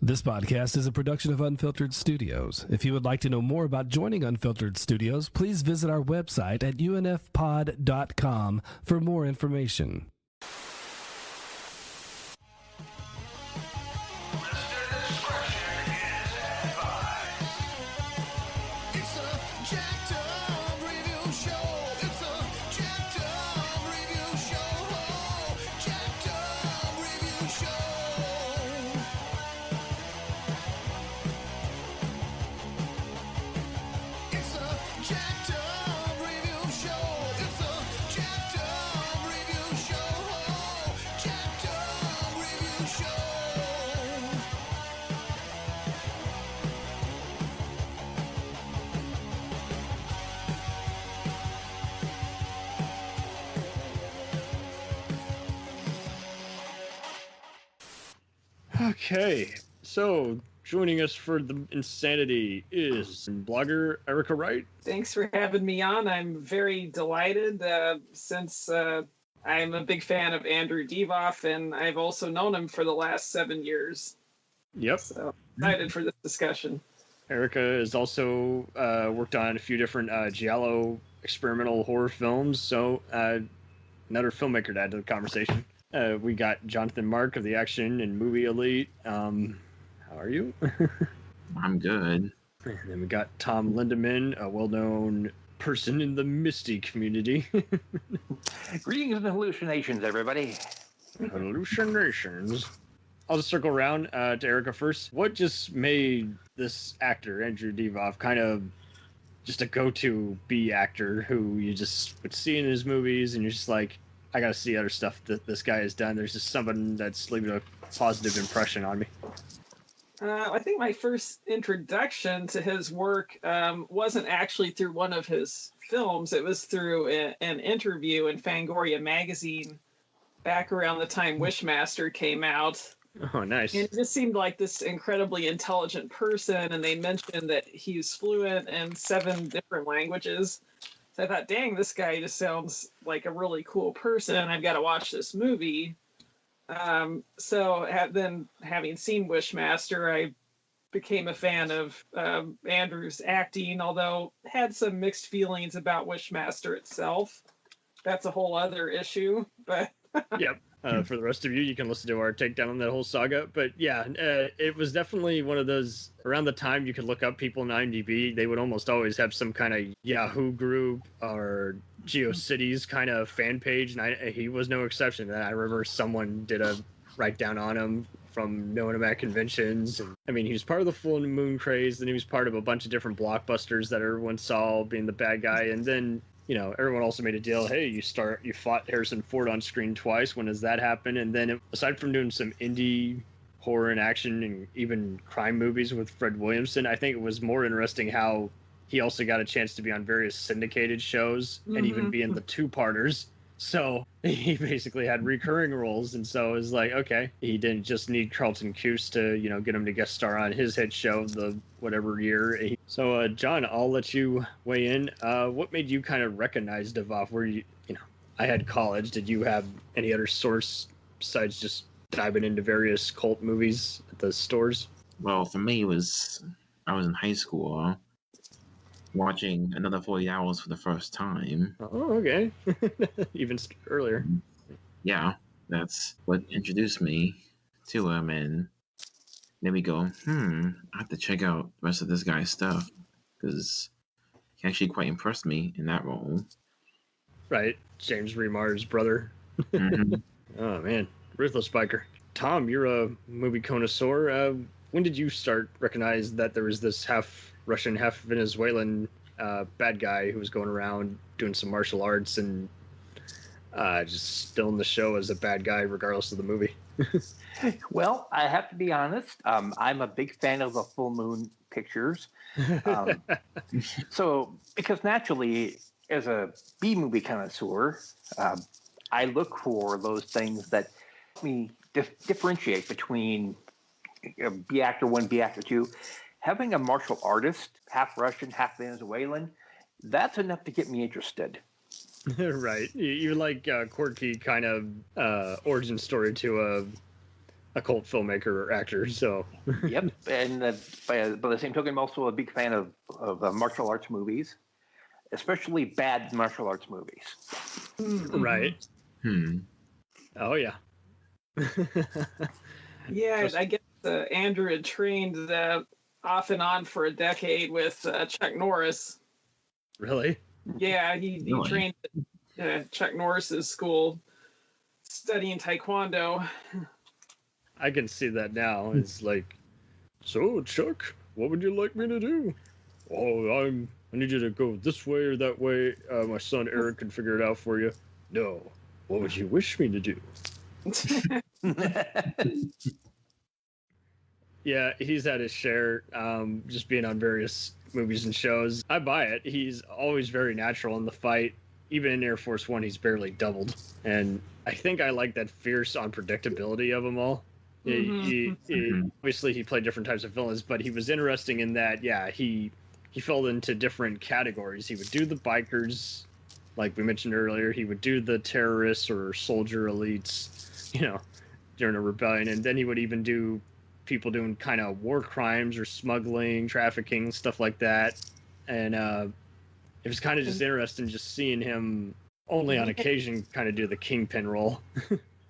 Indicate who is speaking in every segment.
Speaker 1: This podcast is a production of Unfiltered Studios. If you would like to know more about joining Unfiltered Studios, please visit our website at unfpod.com for more information.
Speaker 2: Okay, so joining us for the insanity is blogger Erica Wright.
Speaker 3: Thanks for having me on. I'm very delighted since I'm a big fan of Andrew Divoff, and I've also known him for the last 7 years.
Speaker 2: Yep.
Speaker 3: So excited for this discussion.
Speaker 2: Erica has also worked on a few different Giallo experimental horror films, so another filmmaker to add to the conversation. We got Jonathan Mark of the Action and Movie Elite. How are you?
Speaker 4: I'm good.
Speaker 2: And then we got Tom Lindaman, a well-known person in the Misty community.
Speaker 5: Greetings and hallucinations, everybody.
Speaker 2: Hallucinations. I'll just circle around to Erica first. What just made this actor, Andrew Divoff, kind of just a go-to B actor who you just would see in his movies and you're just like, I gotta see other stuff that this guy has done. There's just someone that's leaving a positive impression on me.
Speaker 3: I think my first introduction to his work wasn't actually through one of his films. It was through an interview in Fangoria magazine back around the time Wishmaster came out.
Speaker 2: Oh, nice.
Speaker 3: And it just seemed like this incredibly intelligent person, and they mentioned that he's fluent in 7 different languages. So I thought, dang, this guy just sounds like a really cool person. I've got to watch this movie. So then having seen Wishmaster, I became a fan of Andrew's acting, although had some mixed feelings about Wishmaster itself. That's a whole other issue. But
Speaker 2: Yep. For the rest of you, you can listen to our takedown on that whole saga. But yeah, it was definitely one of those, around the time you could look up people in IMDb, they would almost always have some kind of Yahoo group or GeoCities kind of fan page. And he was no exception to that. I remember someone did a write down on him from knowing him at conventions. And, I mean, he was part of the Full Moon craze, and he was part of a bunch of different blockbusters that everyone saw being the bad guy. And then, you know, everyone also made a deal, hey, you fought Harrison Ford on screen twice. When does that happen? And then aside from doing some indie horror and action and even crime movies with Fred Williamson, I think it was more interesting how he also got a chance to be on various syndicated shows and even be in the two-parters. So he basically had recurring roles. And so it was like, okay, he didn't just need Carlton Cuse to, you know, get him to guest star on his hit show the whatever year. So, John, I'll let you weigh in. What made you kind of recognize Divoff? Were you know, I had college. Did you have any other source besides just diving into various cult movies at the stores?
Speaker 4: Well, for me, I was in high school watching Another 40 Hours for the first time.
Speaker 2: Oh, okay. Even earlier.
Speaker 4: Yeah, that's what introduced me to him, and made me go, I have to check out the rest of this guy's stuff, because he actually quite impressed me in that role.
Speaker 2: Right, James Remar's brother.
Speaker 4: Mm-hmm.
Speaker 2: Oh, man, ruthless biker. Tom, you're a movie connoisseur. When did you start recognize that there was this half Russian, half Venezuelan bad guy who was going around doing some martial arts and just still in the show as a bad guy regardless of the movie?
Speaker 5: Well, I have to be honest. I'm a big fan of the Full Moon pictures. So, because naturally, as a B-movie connoisseur, I look for those things that me differentiate between B actor 1, B actor 2. Having a martial artist, half Russian, half Venezuelan, that's enough to get me interested.
Speaker 2: Right. You like quirky kind of origin story to a cult filmmaker or actor. So
Speaker 5: Yep, and by the same token, I'm also a big fan of martial arts movies, especially bad martial arts movies.
Speaker 2: right. Oh yeah.
Speaker 3: Yeah, I guess Andrew had trained off and on for a decade with Chuck Norris.
Speaker 2: Really?
Speaker 3: Yeah, he
Speaker 4: Really?
Speaker 3: trained at Chuck Norris's school studying Taekwondo.
Speaker 2: I can see that now. It's like, so Chuck, what would you like me to do? Oh, I need you to go this way or that way. My son Eric can figure it out for you. No. What would you wish me to do? Yeah, he's had his share, just being on various movies and shows. I buy it. He's always very natural in the fight. Even in Air Force One, he's barely doubled. And I think I like that fierce unpredictability of them all. Obviously, he played different types of villains, but he was interesting in that, yeah, he fell into different categories. He would do the bikers, like we mentioned earlier. He would do the terrorists or soldier elites, during a rebellion. And then he would even do people doing kind of war crimes or smuggling, trafficking, stuff like that. And it was kind of just interesting just seeing him only on occasion kind of do the kingpin role.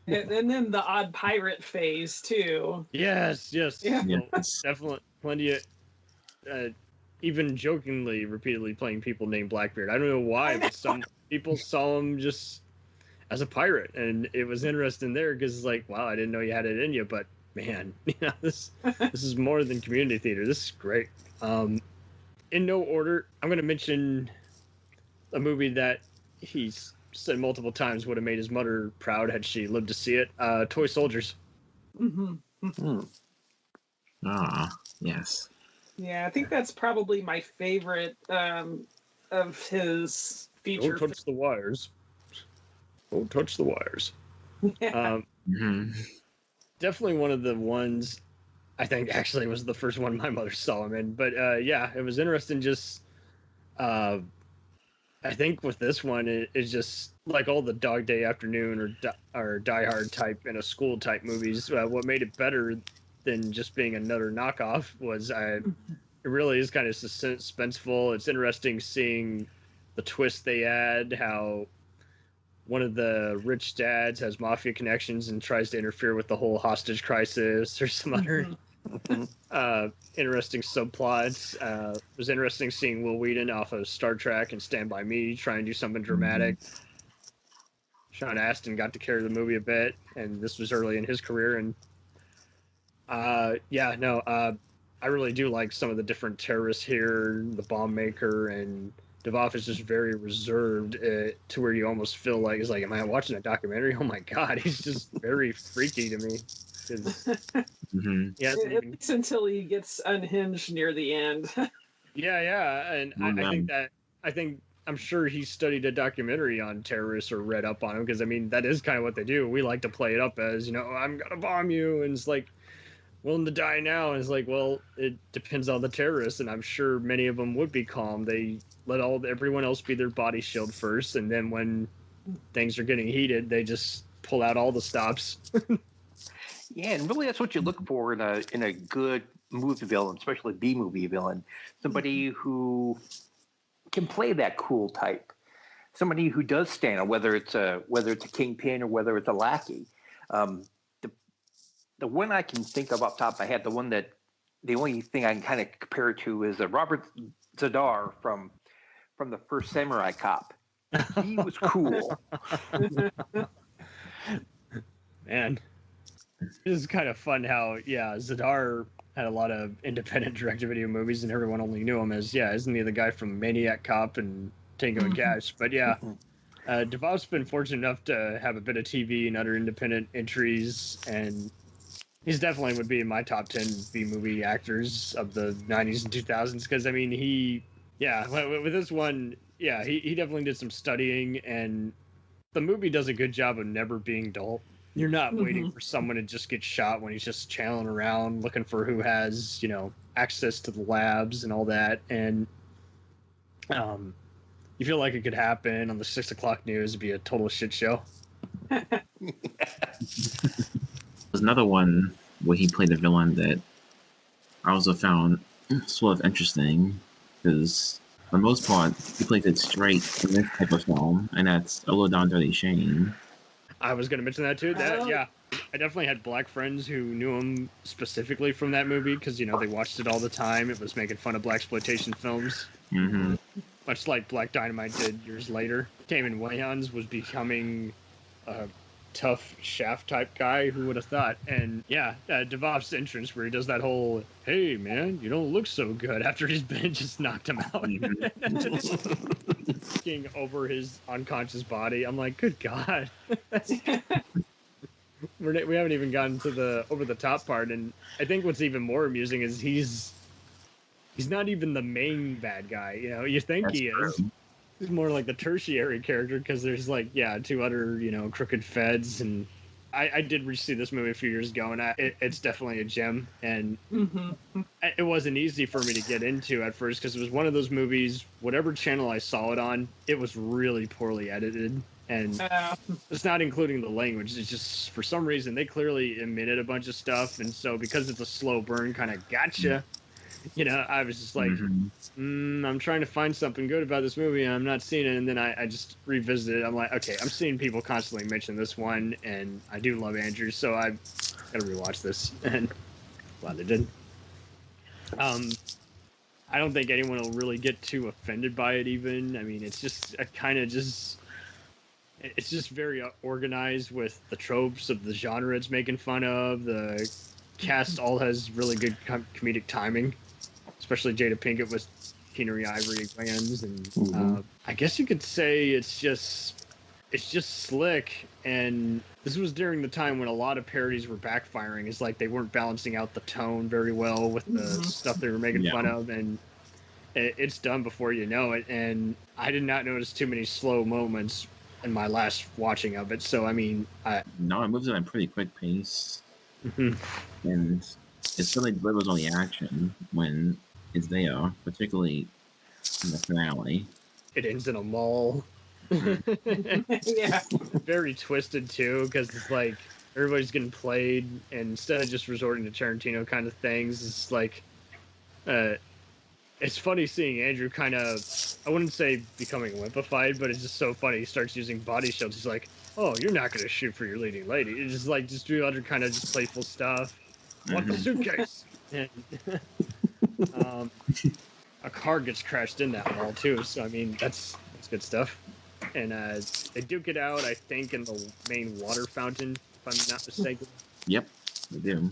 Speaker 3: And then the odd pirate phase too.
Speaker 2: Yes.
Speaker 3: Yeah.
Speaker 2: Well, definitely plenty of even jokingly repeatedly playing people named Blackbeard. I don't know why, but some people saw him just as a pirate, and it was interesting there because it's like, wow, I didn't know you had it in you, but man, this is more than community theater. This is great. In no order, I'm going to mention a movie that he's said multiple times would have made his mother proud had she lived to see it. Toy Soldiers.
Speaker 4: Yes.
Speaker 3: Yeah, I think that's probably my favorite of his feature.
Speaker 2: Don't touch the wires. Don't touch the wires.
Speaker 3: Yeah.
Speaker 2: Definitely one of the ones I think actually was the first one my mother saw him in. But yeah, it was interesting. Just I think with this one, it's just like all the Dog Day Afternoon or Die Hard type in a school type movies. What made it better than just being another knockoff was it really is kind of suspenseful. It's interesting seeing the twist they add, how one of the rich dads has mafia connections and tries to interfere with the whole hostage crisis or some other interesting subplots. It was interesting seeing Will Wheaton off of Star Trek and Stand By Me try and do something dramatic. Sean Astin got to carry the movie a bit, and this was early in his career. And I really do like some of the different terrorists here, the bomb maker, and Divoff is just very reserved to where you almost feel like, it's like, am I watching a documentary? Oh my God, he's just very freaky to me.
Speaker 3: At least until he gets unhinged near the end.
Speaker 2: And I'm sure he studied a documentary on terrorists or read up on them, because I mean that is kind of what they do. We like to play it up as, I'm gonna bomb you, and it's like, willing to die now, and it's like, well, it depends on the terrorists, and I'm sure many of them would be calm. They let everyone else be their body shield first, and then when things are getting heated, they just pull out all the stops.
Speaker 5: Yeah, and really that's what you look for in a good movie villain, especially B movie villain. Somebody who can play that cool type. Somebody who does stand out, whether it's a kingpin or whether it's a lackey. The one I can think of off the top of my head, the only thing I can kind of compare it to is Robert Zadar from the first Samurai Cop. He was cool.
Speaker 2: Man, it is kind of fun how, Zadar had a lot of independent direct-to-video movies, and everyone only knew him as, isn't he the guy from Maniac Cop and Tango and Cash? But Divoff's been fortunate enough to have a bit of TV and other independent entries, and he's definitely would be in my top 10 B-movie actors of the 90s and 2000s, because, I mean, with this one, he definitely did some studying, and the movie does a good job of never being dull. You're not waiting for someone to just get shot when he's just channeling around looking for who has, access to the labs and all that. And you feel like it could happen on the 6 o'clock news. It'd be a total shit show.
Speaker 4: There's another one where he played a villain that I also found sort of interesting, because for the most part, he plays it straight in this type of film, and that's a little down dirty shame.
Speaker 2: I was going to mention that too. That
Speaker 3: Oh.
Speaker 2: yeah, I definitely had black friends who knew him specifically from that movie because they watched it all the time. It was making fun of blaxploitation films,
Speaker 4: Mm-hmm.
Speaker 2: much like Black Dynamite did years later. Damon Wayans was becoming a tough Shaft type guy. Who would have thought? And yeah, Divoff's entrance where he does that whole "Hey man, you don't look so good" after his Ben just knocked him out, looking over his unconscious body. I'm like, good God. We haven't even gotten to the over the top part, and I think what's even more amusing is he's not even the main bad guy. You think
Speaker 4: That's
Speaker 2: he
Speaker 4: true.
Speaker 2: is. He's more like the tertiary character because there's two other crooked feds, and I did see this movie a few years ago, and it's definitely a gem, and it wasn't easy for me to get into at first because it was one of those movies. Whatever channel I saw it on, it was really poorly edited. And it's not including the language. It's just, for some reason, they clearly omitted a bunch of stuff. And so because it's a slow burn, kind of gotcha, I was just like, I'm trying to find something good about this movie, and I'm not seeing it. And then I just revisited it. I'm like, okay, I'm seeing people constantly mention this one, and I do love Andrew, so I've got to rewatch this. And glad they did. I don't think anyone will really get too offended by it even. I mean, it's just it's just very organized with the tropes of the genre it's making fun of. The cast all has really good comedic timing, especially Jada Pinkett with Keenery Ivory Wayans, and I guess you could say it's just slick. And this was during the time when a lot of parodies were backfiring. It's like they weren't balancing out the tone very well with the stuff they were making fun of, and it's done before you know it. And I did not notice too many slow moments in my last watching of it. So I mean,
Speaker 4: No, it moves at a pretty quick pace, and it certainly delivers on the action when it's there, particularly in the finale.
Speaker 2: It ends in a mall.
Speaker 3: Yeah.
Speaker 2: Very twisted too, because it's like everybody's getting played, and instead of just resorting to Tarantino kind of things, it's like it's funny seeing Andrew kind of, I wouldn't say becoming wimpified, but it's just so funny. He starts using body shields. He's like, oh, you're not going to shoot for your leading lady. It's just like, just do other kind of just playful stuff. Want the suitcase? And a car gets crashed in that mall too. So, I mean, that's good stuff. And they duke it out, I think, in the main water fountain, if I'm not mistaken.
Speaker 4: Yep, they do.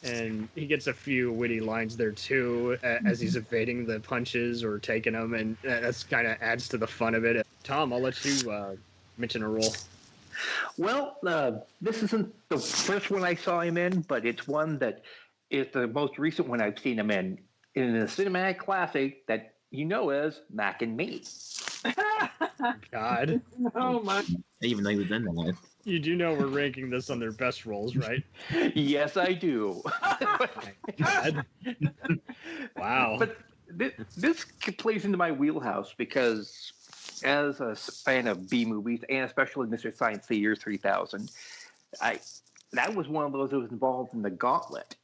Speaker 2: And he gets a few witty lines there too, as he's evading the punches or taking them, and that's kind of adds to the fun of it. Tom, I'll let you mention a role.
Speaker 5: Well, this isn't the first one I saw him in, but it's one that is the most recent one I've seen him in a cinematic classic that as Mac and Me.
Speaker 2: God.
Speaker 3: Oh my.
Speaker 4: I even know he was in that.
Speaker 2: You do know we're ranking this on their best roles, right?
Speaker 5: Yes, I do.
Speaker 2: God. Wow.
Speaker 5: But this plays into my wheelhouse because as a fan of B movies, and especially Mr. Science Theater 3000, that was one of those that was involved in the Gauntlet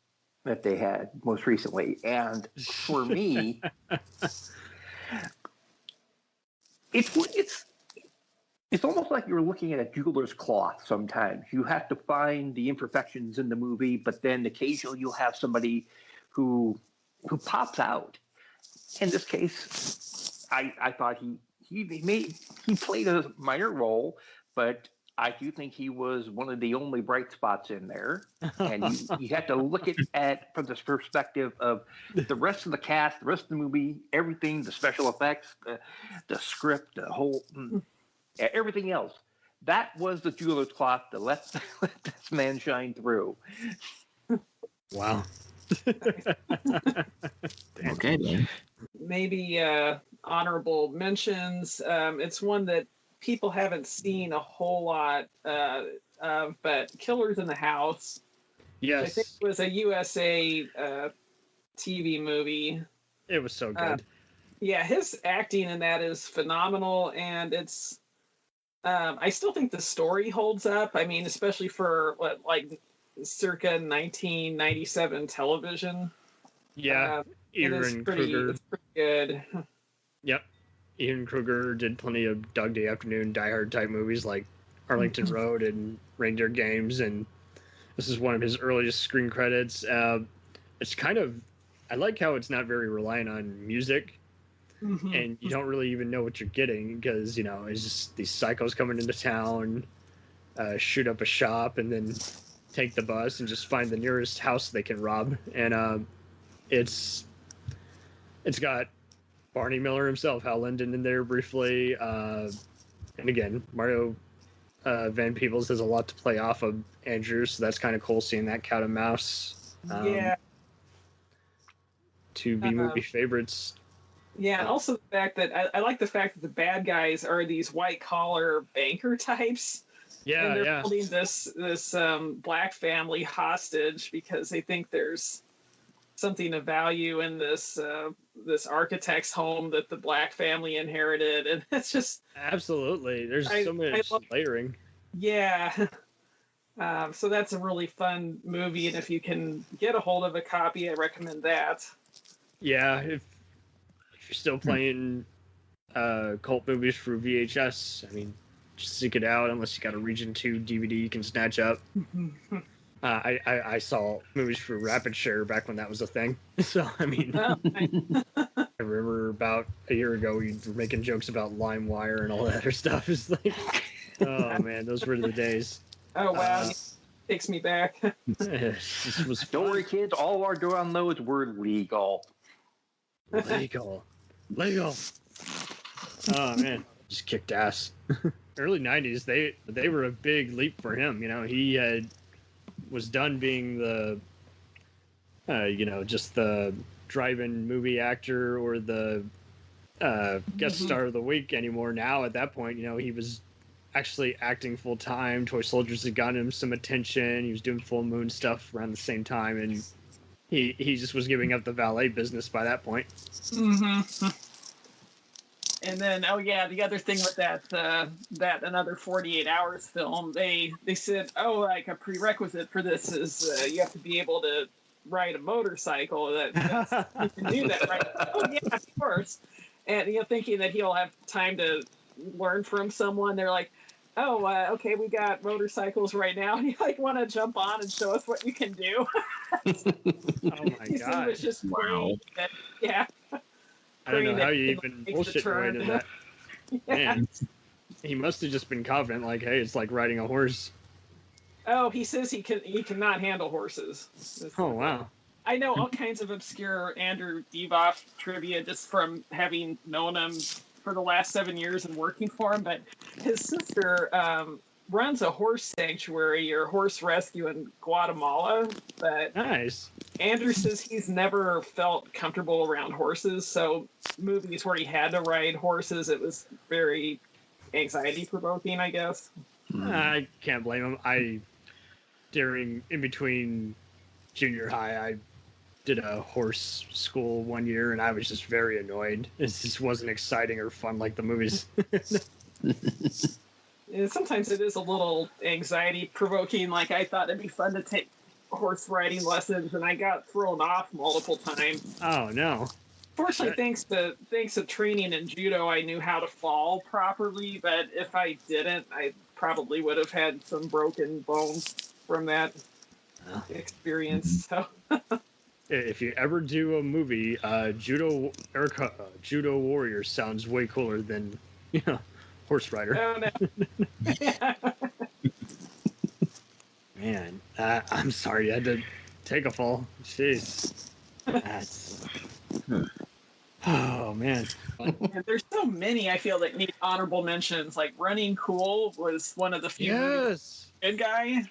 Speaker 5: that they had most recently. And for me, it's almost like you're looking at a jeweler's cloth sometimes. You have to find the imperfections in the movie, but then occasionally you'll have somebody who pops out. In this case, I thought he played a minor role, but I do think he was one of the only bright spots in there. And you have to look at from this perspective of the rest of the cast, the rest of the movie, everything, the special effects, the script, the whole... everything else. That was the jeweler's cloth to let this man shine through.
Speaker 2: Wow.
Speaker 4: Okay, then.
Speaker 3: Maybe honorable mentions. It's one that people haven't seen a whole lot of, but Killers in the House.
Speaker 2: Yes.
Speaker 3: I think it was a USA TV movie.
Speaker 2: It was so good.
Speaker 3: Yeah, his acting in that is phenomenal, and it's I still think the story holds up. I mean, especially for circa 1997 television.
Speaker 2: Yeah,
Speaker 3: It is
Speaker 2: Ewan
Speaker 3: pretty,
Speaker 2: Kruger.
Speaker 3: it's pretty good.
Speaker 2: Yep. Ian Kruger did plenty of Dog Day Afternoon, Die Hard type movies like Arlington Road and Reindeer Games, and this is one of his earliest screen credits. It's kind of, I like how it's not very reliant on music, and you don't really even know what you're getting because, you know, it's just these psychos coming into town, shoot up a shop, and then take the bus and just find the nearest house they can rob. And it's got Barney Miller himself, Hal Linden in there briefly, and again, Mario Van Peebles has a lot to play off of Andrew, so that's kind of cool seeing that cat and mouse.
Speaker 3: Yeah.
Speaker 2: Two B movie favorites.
Speaker 3: Yeah, and also the fact that I like the fact that the bad guys are these white collar banker types.
Speaker 2: Yeah,
Speaker 3: and they're holding this black family hostage because they think there's something of value in this this architect's home that the black family inherited, and it's just
Speaker 2: absolutely. There's so much layering.
Speaker 3: Yeah. So that's a really fun movie, and if you can get a hold of a copy, I recommend that.
Speaker 2: Yeah, if you're still playing cult movies for VHS, I mean, just seek it out. Unless you got a Region 2 DVD you can snatch up. I saw movies for Rapid Share back when that was a thing. So, I mean, I remember about a year ago we were making jokes about LimeWire and all that other stuff. It's like, oh man, those were the days.
Speaker 3: Oh wow, takes me back.
Speaker 2: This was
Speaker 5: Don't worry, kids. All our downloads were legal.
Speaker 2: Legal. Oh man, just kicked ass. Early '90s, they were a big leap for him. You know, he was done being the, just the drive-in movie actor or the guest star of the week anymore. Now at that point, you know, he was actually acting full time. Toy Soldiers had gotten him some attention. He was doing Full Moon stuff around the same time, and he just was giving up the valet business by that point.
Speaker 3: And then, oh yeah, the other thing with that another 48 Hours film, they said, oh, like a prerequisite for this is you have to be able to ride a motorcycle. You can do that, right? Oh yeah, of course. And thinking that he'll have time to learn from someone, they're like, oh, okay, we got motorcycles right now. And you want to jump on and show us what you can do?
Speaker 2: Oh my god!
Speaker 3: It's just
Speaker 4: wow.
Speaker 3: Yeah.
Speaker 2: I don't know how you even bullshit your way into that.
Speaker 3: Yeah.
Speaker 2: Man, he must have just been confident, like, hey, it's like riding a horse.
Speaker 3: Oh, he says he cannot handle horses.
Speaker 2: Oh wow!
Speaker 3: I know all kinds of obscure Andrew Divoff trivia just from having known him for the last 7 years and working for him. But his sister runs a horse sanctuary or horse rescue in Guatemala. But
Speaker 2: Nice.
Speaker 3: Andrew says he's never felt comfortable around horses. So movies where he had to ride horses, it was very anxiety provoking, I guess.
Speaker 2: I can't blame him. In between junior high, I did a horse school one year, and I was just very annoyed. It just wasn't exciting or fun like the movies.
Speaker 3: And sometimes it is a little anxiety provoking. Like, I thought it'd be fun to take horse riding lessons, and I got thrown off multiple times.
Speaker 2: Oh no!
Speaker 3: Fortunately, thanks to training in judo, I knew how to fall properly. But if I didn't, I probably would have had some broken bones from that experience. So.
Speaker 2: If you ever do a movie, Judo Warrior sounds way cooler than horse rider.
Speaker 3: Oh no!
Speaker 2: Man, I'm sorry you had to take a fall. Jeez. That's... Oh man.
Speaker 3: And there's so many I feel that need honorable mentions. Like Running Cool was one of the few.
Speaker 2: Yes.
Speaker 3: Good guy.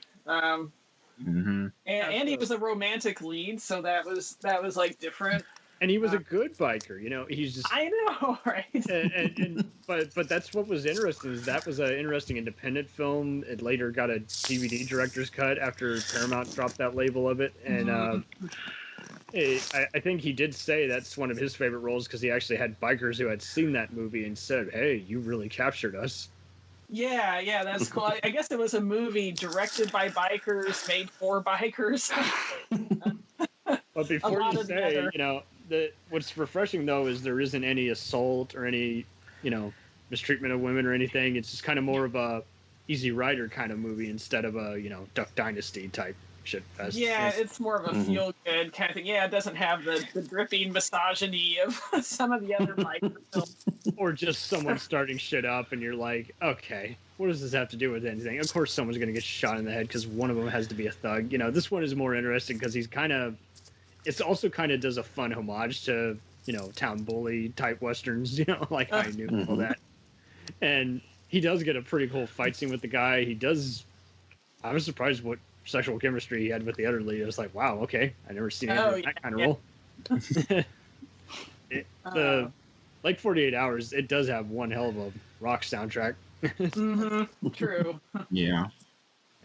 Speaker 3: And he was a romantic lead, so that was like different.
Speaker 2: And he was a good biker, he's just.
Speaker 3: I know, right?
Speaker 2: But that's what was interesting. Is that was an interesting independent film. It later got a DVD director's cut after Paramount dropped that label of it, and I think he did say that's one of his favorite roles because he actually had bikers who had seen that movie and said, "Hey, you really captured us."
Speaker 3: Yeah, that's cool. I guess it was a movie directed by bikers, made for bikers.
Speaker 2: But before
Speaker 3: lot
Speaker 2: you
Speaker 3: of the
Speaker 2: say,
Speaker 3: other-
Speaker 2: what's refreshing though is there isn't any assault or any, mistreatment of women or anything. It's just kind of more of a Easy Rider kind of movie instead of a, Duck Dynasty type shit fest.
Speaker 3: Yeah, it's more of a feel-good kind of thing. Yeah, it doesn't have the dripping misogyny of some of the other biker films.
Speaker 2: Or just someone starting shit up and you're like, okay, what does this have to do with anything? Of course someone's going to get shot in the head because one of them has to be a thug. This one is more interesting because it's also kind of does a fun homage to, town bully type westerns, like I knew all that. And he does get a pretty cool fight scene with the guy. I was surprised what sexual chemistry he had with the other lead. I was like, wow, okay. I've never seen that kind of role. The like 48 Hours, it does have one hell of a rock soundtrack.
Speaker 3: True.
Speaker 4: Yeah.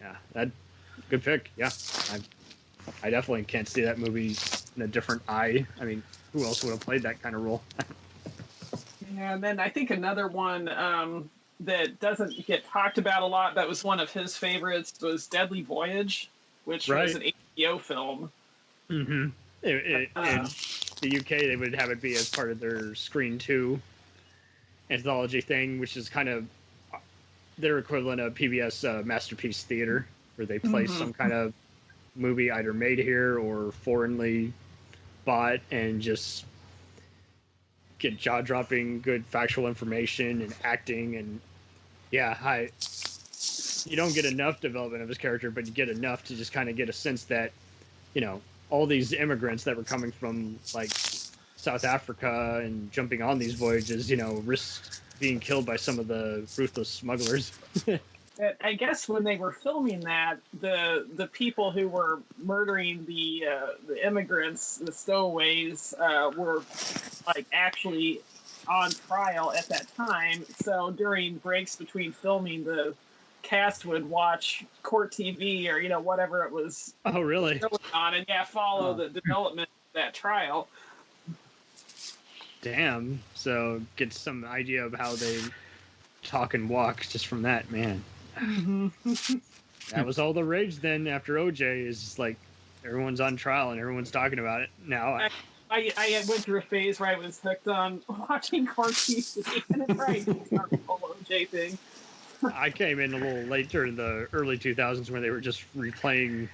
Speaker 2: Yeah, that good pick. Yeah, I definitely can't see that movie in a different eye. I mean, who else would have played that kind of role?
Speaker 3: Yeah, and then I think another one that doesn't get talked about a lot, that was one of his favorites, was Deadly Voyage, which was an HBO film.
Speaker 2: Mm-hmm. In the UK, they would have it be as part of their Screen 2 anthology thing, which is kind of their equivalent of PBS Masterpiece Theater, where they play some kind of movie either made here or foreignly bought and just get jaw-dropping good factual information and acting. And you don't get enough development of his character, but you get enough to just kind of get a sense that all these immigrants that were coming from like South Africa and jumping on these voyages risked being killed by some of the ruthless smugglers.
Speaker 3: I guess when they were filming that, the people who were murdering the immigrants, the stowaways, were like actually on trial at that time. So during breaks between filming, the cast would watch court TV or whatever it was.
Speaker 2: Oh, really?
Speaker 3: Going on, and follow the development of that trial.
Speaker 2: Damn. So get some idea of how they talk and walk just from that, man. That was all the rage then after OJ. Is just like everyone's on trial and everyone's talking about it now.
Speaker 3: I went through a phase where I was hooked on watching court TV, and it's right, the whole OJ thing.
Speaker 2: I came in a little late during the early 2000s when they were just replaying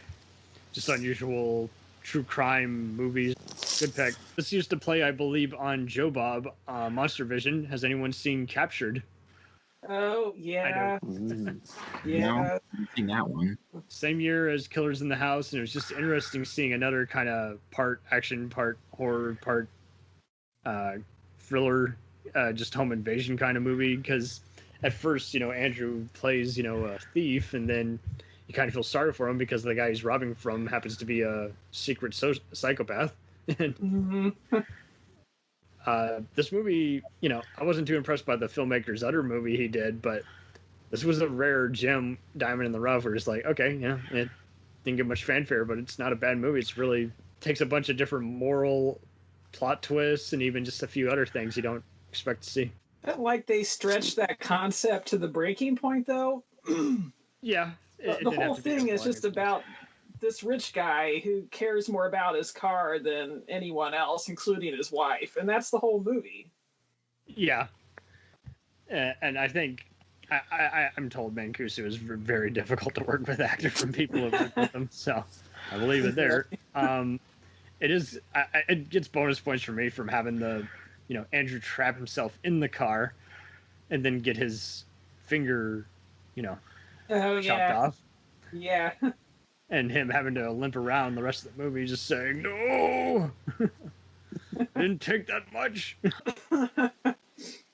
Speaker 2: just unusual true crime movies. Good pick. This used to play, I believe, on Joe Bob, Monster Vision. Has anyone seen Captured?
Speaker 3: Oh, yeah.
Speaker 4: Yeah. No, I haven't seen that one.
Speaker 2: Same year as Killers in the House, and it was just interesting seeing another kind of part action, part horror, part thriller, just home invasion kind of movie. Because at first, Andrew plays, a thief, and then you kind of feel sorry for him because the guy he's robbing from happens to be a secret psychopath. This movie, I wasn't too impressed by the filmmaker's other movie he did, but this was a rare gem, diamond in the rough, where it's like, okay, it didn't get much fanfare, but it's not a bad movie. It's really takes a bunch of different moral plot twists and even just a few other things you don't expect to see.
Speaker 3: Like they stretched that concept to the breaking point, though.
Speaker 2: Yeah.
Speaker 3: The whole thing is just about this rich guy who cares more about his car than anyone else, including his wife, and that's the whole movie.
Speaker 2: Yeah, and I think I'm told Mancuso is very difficult to work with actor from people who work with him, so I believe it there. It is. It gets bonus points for me from having the Andrew trap himself in the car, and then get his finger chopped off.
Speaker 3: Yeah.
Speaker 2: And him having to limp around the rest of the movie, just saying, no, didn't take that much.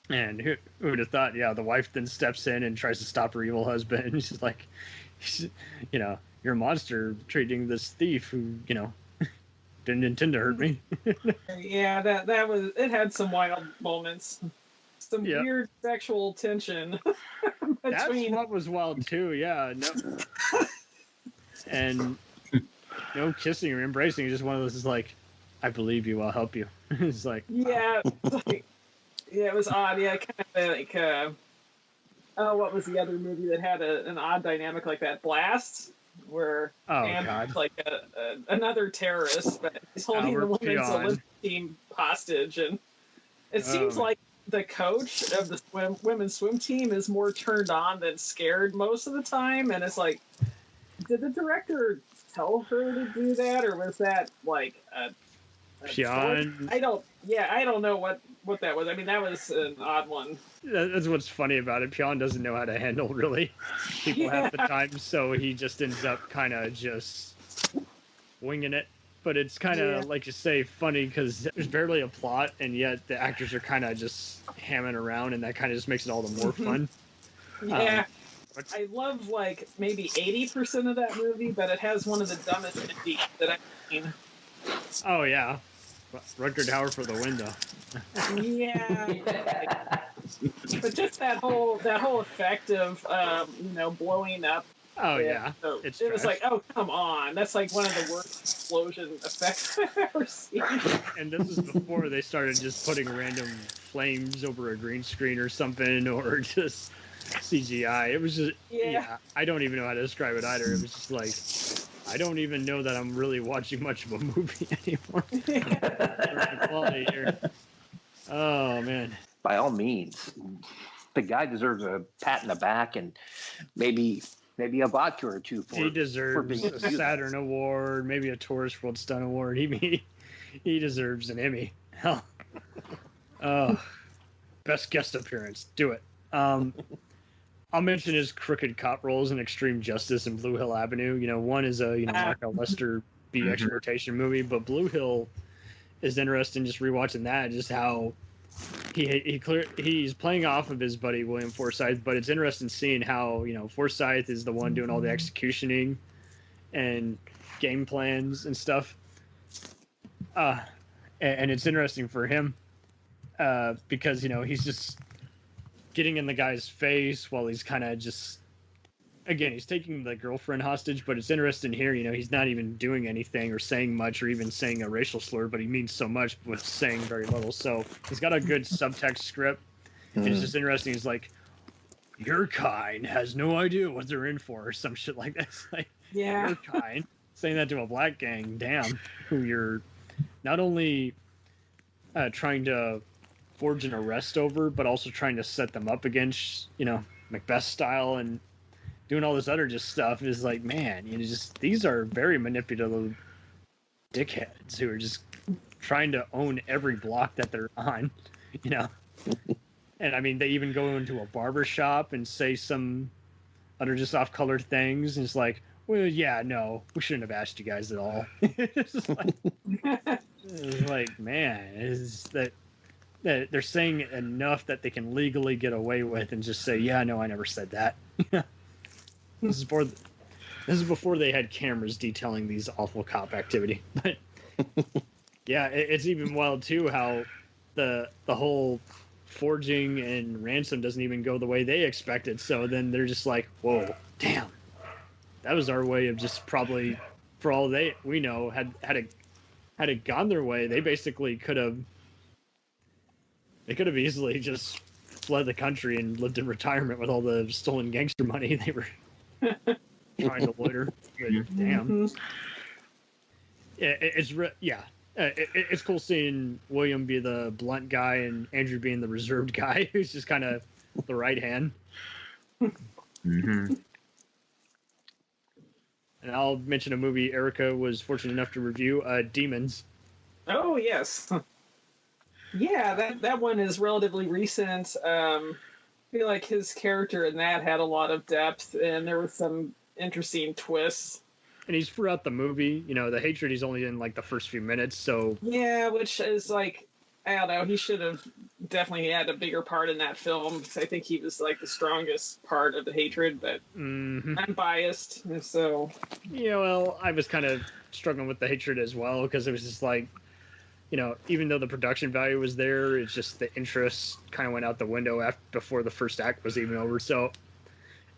Speaker 2: And who would have thought, the wife then steps in and tries to stop her evil husband. And she's like, you're a monster treating this thief who, didn't intend to hurt me.
Speaker 3: Yeah, that was, it had some wild moments. Some weird sexual tension.
Speaker 2: That's what was wild too, yeah. No. And no kissing or embracing, just one of those is like, I believe you, I'll help you. It's like,
Speaker 3: it was odd. Yeah, kind of like what was the other movie that had an odd dynamic like that? Blast, where
Speaker 2: God,
Speaker 3: like another terrorist, but he's holding the
Speaker 2: Albert
Speaker 3: women's
Speaker 2: Pion.
Speaker 3: Olympic team hostage, and it seems like the coach of the women's swim team is more turned on than scared most of the time, and it's like, did the director tell her to do that, or was that like a
Speaker 2: Pion.
Speaker 3: I don't know what that was. I mean, that was an odd one.
Speaker 2: That's what's funny about it. Pion doesn't know how to handle really people half the time, so he just ends up kind of just winging it. But it's kind of like you say, funny because there's barely a plot, and yet the actors are kind of just hamming around, and that kind of just makes it all the more fun.
Speaker 3: Yeah. I love like maybe 80% of that movie, but it has one of the dumbest endings that I've seen.
Speaker 2: Oh yeah, Rutger Hauer for the window.
Speaker 3: Yeah. But just that whole effect of blowing up.
Speaker 2: Oh yeah,
Speaker 3: it was like, oh come on, that's like one of the worst explosion effects I've ever seen.
Speaker 2: And this is before they started just putting random flames over a green screen or something, or just CGI. It was just I don't even know how to describe it either. It was just like, I don't even know that I'm really watching much of a movie anymore. The quality here. Oh man.
Speaker 5: By all means, the guy deserves a pat in the back and maybe a vodka or two for
Speaker 2: he deserves
Speaker 5: being
Speaker 2: a Saturn Award, maybe a Tourist World Stunt Award. He deserves an Emmy. Hell. Best guest appearance. Do it. I'll mention his crooked cop roles in Extreme Justice and Blue Hill Avenue. One is a Mark L. Lester B exploitation movie, but Blue Hill is interesting. Just rewatching that, just how he's playing off of his buddy William Forsythe, but it's interesting seeing how Forsythe is the one doing all the executioning and game plans and stuff. And it's interesting for him because he's just getting in the guy's face while he's kind of just, again, he's taking the girlfriend hostage, but it's interesting here, he's not even doing anything or saying much or even saying a racial slur, but he means so much with saying very little. So he's got a good subtext script. And it's just interesting. He's like, your kind has no idea what they're in for, or some shit like that. It's like, your kind, saying that to a black gang, damn, who you're not only trying to forge an arrest over, but also trying to set them up against, Macbeth style and doing all this other just stuff. Is like, man, these are very manipulative dickheads who are just trying to own every block that they're on, And I mean, they even go into a barber shop and say some other just off-colored things, and it's like, well, yeah, no, we shouldn't have asked you guys at all. It's like, man, is that they're saying enough that they can legally get away with and just say, yeah, no, I never said that. This is before they had cameras detailing these awful cop activity. But yeah, it's even wild too how the whole forging and ransom doesn't even go the way they expected. So then they're just like, whoa, damn, that was our way of just probably, for all we know, had it gone their way, they basically could have easily just fled the country and lived in retirement with all the stolen gangster money they were trying to loiter. But damn. Yeah, it's cool seeing William be the blunt guy and Andrew being the reserved guy who's just kind of the right hand.
Speaker 4: Mm-hmm.
Speaker 2: And I'll mention a movie Erica was fortunate enough to review, Demons.
Speaker 3: Oh, yes. Yeah, that one is relatively recent. I feel like his character in that had a lot of depth, and there was some interesting twists.
Speaker 2: And he's throughout the movie. The hatred, he's only in like the first few minutes, so... Yeah,
Speaker 3: which is like, I don't know, he should have definitely had a bigger part in that film. I think he was like the strongest part of the hatred, but I'm biased, so...
Speaker 2: Yeah, well, I was kind of struggling with the hatred as well, because it was just like, even though the production value was there, it's just the interest kind of went out the window before the first act was even over. So,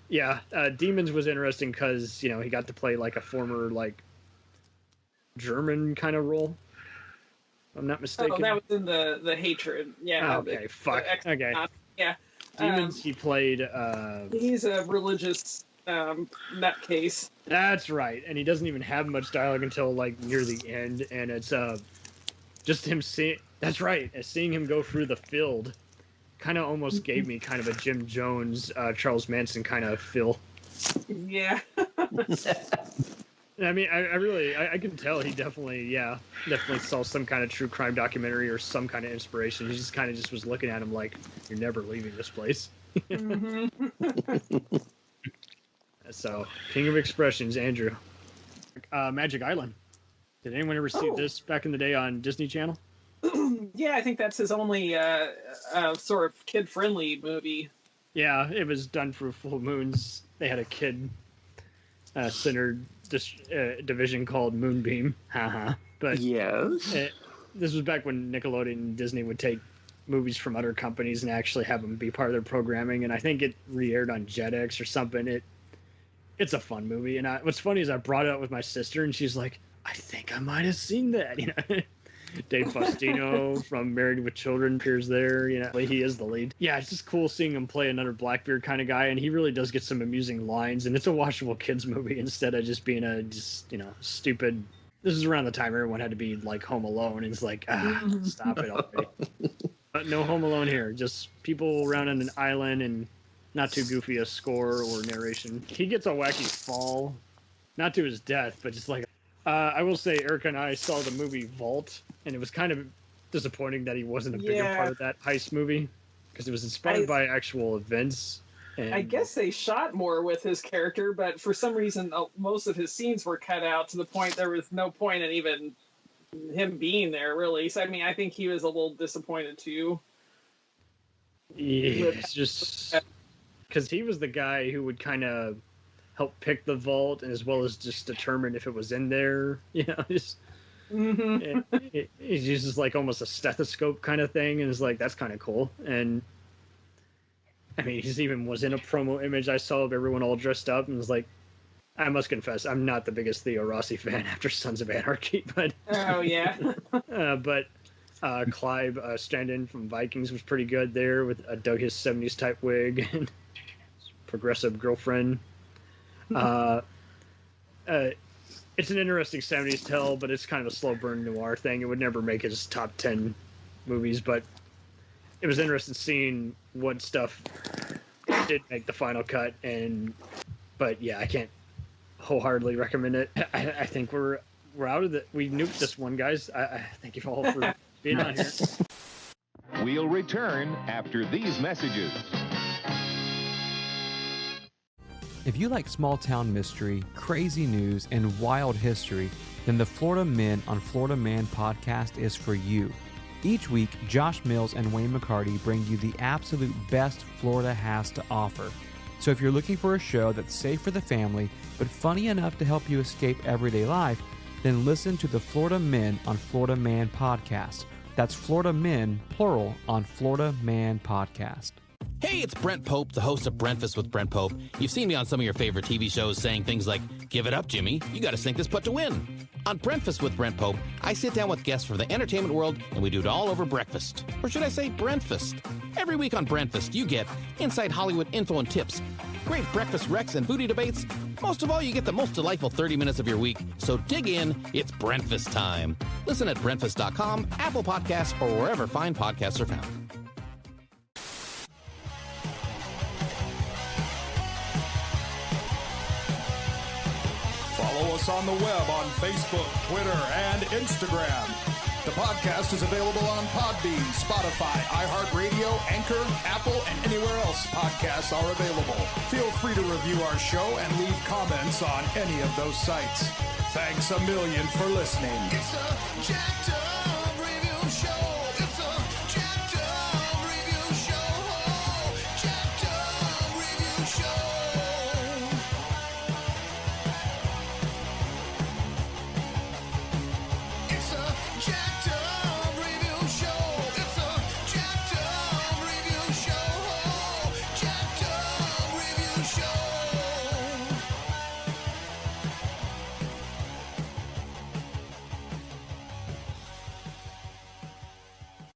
Speaker 2: yeah, Demons was interesting because, he got to play like a former, like, German kind of role. If I'm not mistaken.
Speaker 3: Oh, that was in the hatred. Yeah.
Speaker 2: Okay, fuck. Okay.
Speaker 3: Yeah.
Speaker 2: Demons, he played...
Speaker 3: He's a religious nutcase.
Speaker 2: That's right, and he doesn't even have much dialogue until, like, near the end, and it's just him seeing... That's right, seeing him go through the field kind of almost gave me kind of a Jim Jones, Charles Manson kind of feel.
Speaker 3: Yeah.
Speaker 2: I mean, I can tell he definitely saw some kind of true crime documentary or some kind of inspiration. He just kind of just was looking at him like, you're never leaving this place.
Speaker 3: Mm-hmm.
Speaker 2: So, King of Expressions, Andrew. Magic Island. Did anyone ever see this back in the day on Disney Channel?
Speaker 3: Yeah, I think that's his only sort of kid-friendly movie.
Speaker 2: Yeah, it was done for full moons. They had a kid-centered division called Moonbeam. Haha. But
Speaker 5: Yes.
Speaker 2: This was back when Nickelodeon and Disney would take movies from other companies and actually have them be part of their programming. And I think it re-aired on Jetix or something. It's a fun movie. And what's funny is I brought it up with my sister, and she's like, I think I might have seen that. You know, Dave Faustino from Married with Children appears there. You know, he is the lead. Yeah, it's just cool seeing him play another Blackbeard kind of guy, and he really does get some amusing lines. And it's a watchable kids movie instead of just being a stupid. This is around the time everyone had to be like Home Alone, and it's like, stop it already. But no Home Alone here. Just people around on an island, and not too goofy a score or narration. He gets a wacky fall, not to his death, but just like. I will say, Erica and I saw the movie Vault, and it was kind of disappointing that he wasn't a bigger part of that heist movie, because it was inspired by actual events. And
Speaker 3: I guess they shot more with his character, but for some reason, most of his scenes were cut out to the point there was no point in even him being there, really. So, I mean, I think he was a little disappointed, too.
Speaker 2: Yeah, it's just... Because he was the guy who would kind of help pick the vault, and as well as just determine if it was in there. You know, just he uses like almost a stethoscope kind of thing, and it's like, that's kind of cool. And I mean, he even was in a promo image I saw of everyone all dressed up, and was like, I must confess, I'm not the biggest Theo Rossi fan after Sons of Anarchy, but but Clive stand-in from Vikings was pretty good there with a Doug His 70s type wig and progressive girlfriend. It's an interesting 70s tale, but it's kind of a slow burn noir thing. It would never make his top 10 movies, but it was interesting seeing what stuff did make the final cut. But yeah, I can't wholeheartedly recommend it. I think we're out of we nuked this one, guys. I thank you all for being on here.
Speaker 6: We'll return after these messages.
Speaker 7: If you like small-town mystery, crazy news, and wild history, then the Florida Men on Florida Man podcast is for you. Each week, Josh Mills and Wayne McCarty bring you the absolute best Florida has to offer. So if you're looking for a show that's safe for the family, but funny enough to help you escape everyday life, then listen to the Florida Men on Florida Man podcast. That's Florida Men, plural, on Florida Man podcast.
Speaker 8: Hey, it's Brent Pope, the host of Breakfast with Brent Pope. You've seen me on some of your favorite TV shows saying things like, give it up, Jimmy, you gotta sink this putt to win. On Breakfast with Brent Pope, I sit down with guests from the entertainment world, and we do it all over breakfast. Or should I say Brentfast? Every week on Brentfast, you get inside Hollywood info and tips, great breakfast recs and booty debates. Most of all, you get the most delightful 30 minutes of your week. So dig in, it's Brentfast time. Listen at Brentfast.com, Apple Podcasts, or wherever fine podcasts are found.
Speaker 9: Follow us on the web on Facebook, Twitter, and Instagram. The podcast is available on Podbean, Spotify, iHeartRadio, Anchor, Apple, and anywhere else podcasts are available. Feel free to review our show and leave comments on any of those sites. Thanks a million for listening. It's a jacked up